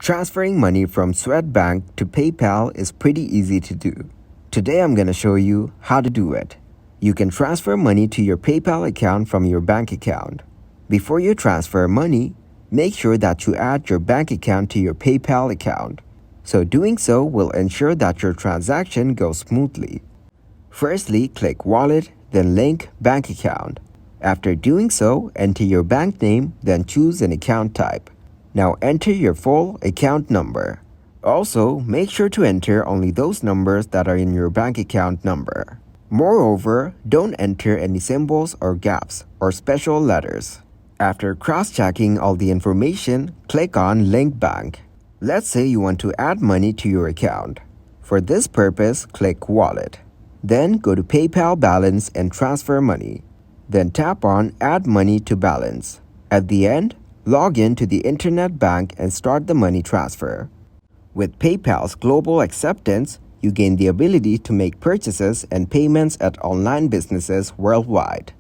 Transferring money from Swedbank to PayPal is pretty easy to do. Today I'm going to show you how to do it. You can transfer money to your PayPal account from your bank account. Before you transfer money, make sure that you add your bank account to your PayPal account. So doing so will ensure that your transaction goes smoothly. Firstly, click Wallet, then link Bank Account. After doing so, enter your bank name, then choose an account type. Now enter your full account number. Also, make sure to enter only those numbers that are in your bank account number. Moreover, don't enter any symbols or gaps or special letters. After cross-checking all the information, click on Link Bank. Let's say you want to add money to your account. For this purpose, click Wallet. Then go to PayPal Balance and transfer money. Then tap on Add Money to Balance. At the end, log in to the internet bank and start the money transfer. With PayPal's global acceptance, you gain the ability to make purchases and payments at online businesses worldwide.